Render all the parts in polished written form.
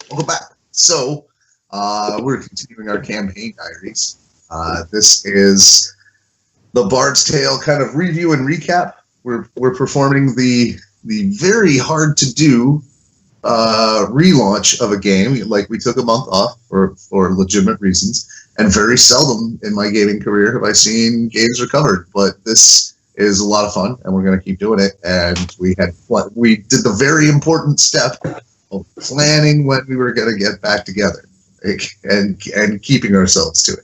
Welcome back. So, we're continuing our campaign diaries. This is the Bard's Tale kind of review and recap. We're performing the very hard to do relaunch of a game. Like, we took a month off for legitimate reasons, and very seldom in my gaming career have I seen games recovered. But this is a lot of fun, and we're going to keep doing it. And we did the very important step of planning when we were going to get back together, and keeping ourselves to it.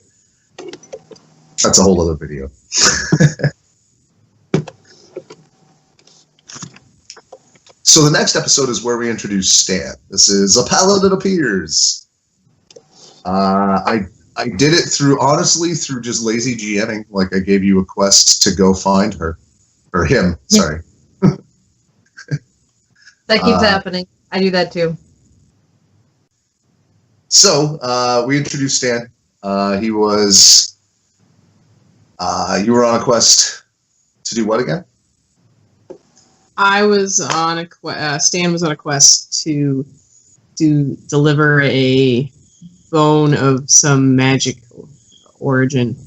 That's a whole other video. So the next episode is where we introduce Stan. This is A Paladin Appears. I did it through just lazy GMing. Like, I gave you a quest to go find her. Or him, sorry. That keeps happening. I do that too. So, we introduced Stan. You were on a quest to do what again? I was on a Stan was on a quest to deliver a bone of some magic origin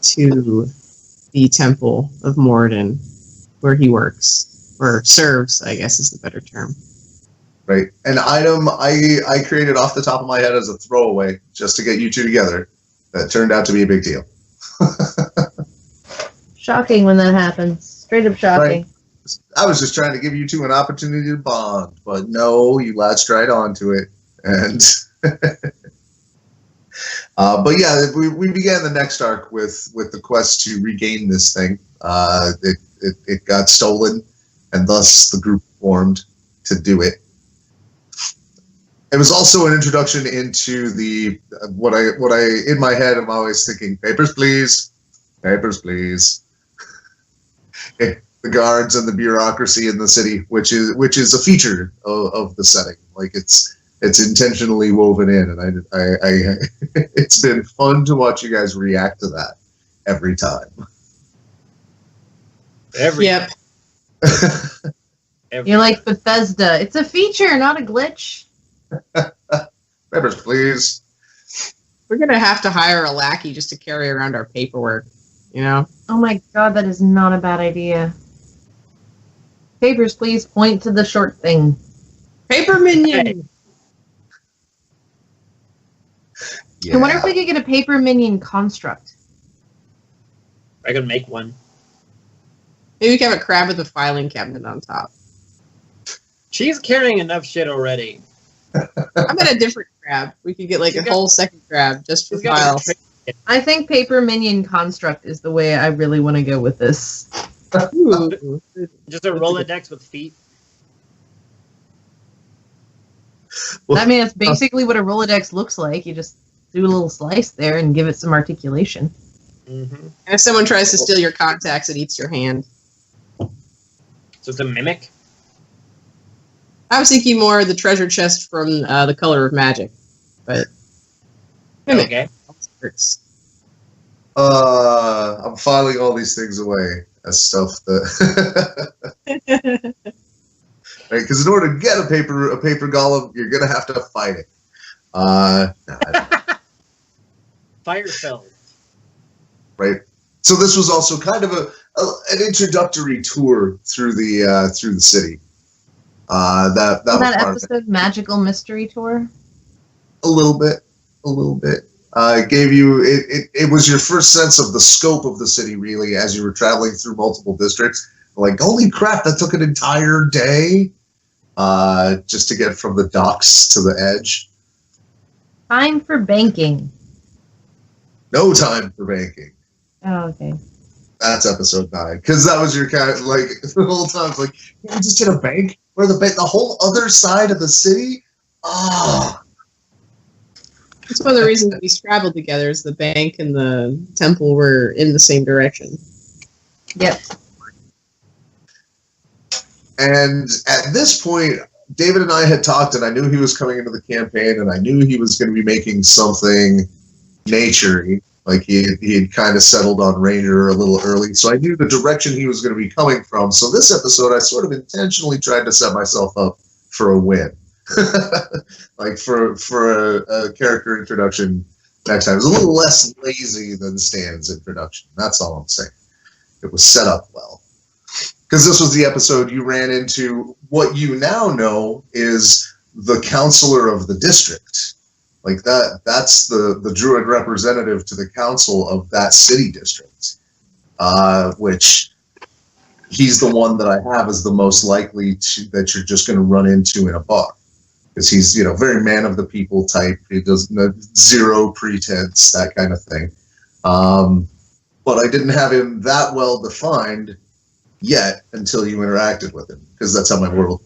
to the Temple of Moradin, where he works, or serves, I guess is the better term. Right. An item I created off the top of my head as a throwaway, just to get you two together, that turned out to be a big deal. Shocking when that happens. Straight up shocking. Right. I was just trying to give you two an opportunity to bond, but no, you latched right onto it. And but yeah, we began the next arc with the quest to regain this thing. It got stolen, and thus the group formed to do it. It was also an introduction into the what I in my head I'm always thinking, papers please, papers please. The guards and the bureaucracy in the city, which is a feature of the setting. Like, it's intentionally woven in, and I it's been fun to watch you guys react to that every time. Yep. You're like Bethesda. It's a feature, not a glitch. Papers, please. We're gonna have to hire a lackey just to carry around our paperwork. You know? Oh my god, that is not a bad idea. Papers, please. Point to the short thing. Paper minion! Yeah. I wonder if we could get a paper minion construct. I can make one. Maybe we can have a crab with a filing cabinet on top. She's carrying enough shit already. How about a different crab? We could get like a whole second crab just for files. I think paper minion construct is the way I really want to go with this. Ooh. Just a Rolodex with feet. I mean, that's basically what a Rolodex looks like. You just do a little slice there and give it some articulation. Mm-hmm. And if someone tries to steal your contacts, it eats your hand. So it's a mimic? I was thinking more of the treasure chest from The Color of Magic. But mimic. Okay. Works. I'm filing all these things away as stuff that. Right, because in order to get a paper golem, you're gonna have to fight it. Firefell. Right. So this was also kind of an introductory tour through the city. That was that part episode, Magical Mystery Tour. a little bit. It gave you it was your first sense of the scope of the city, really, as you were traveling through multiple districts. Like, holy crap, that took an entire day just to get from the docks to the edge. Time for banking. No time for banking. Oh, okay. That's episode 9, because that was your kind of, like, the whole time. It's like, you just get a bank where the whole other side of the city. Ah. That's one of the reasons that we traveled together, is the bank and the temple were in the same direction. Yep. And at this point, David and I had talked, and I knew he was coming into the campaign, and I knew he was going to be making something nature-y. Like, he had kind of settled on Ranger a little early, so I knew the direction he was going to be coming from. So this episode, I sort of intentionally tried to set myself up for a win. Like for a character introduction next time. It was a little less lazy than Stan's introduction. That's all I'm saying. It was set up well. Because this was the episode you ran into what you now know is the counselor of the district. Like that's the druid representative to the council of that city district. Which he's the one that I have as the most likely that you're just going to run into in a bar. Because he's, very man of the people type. He does zero pretense, that kind of thing. But I didn't have him that well defined yet until you interacted with him, because that's how my world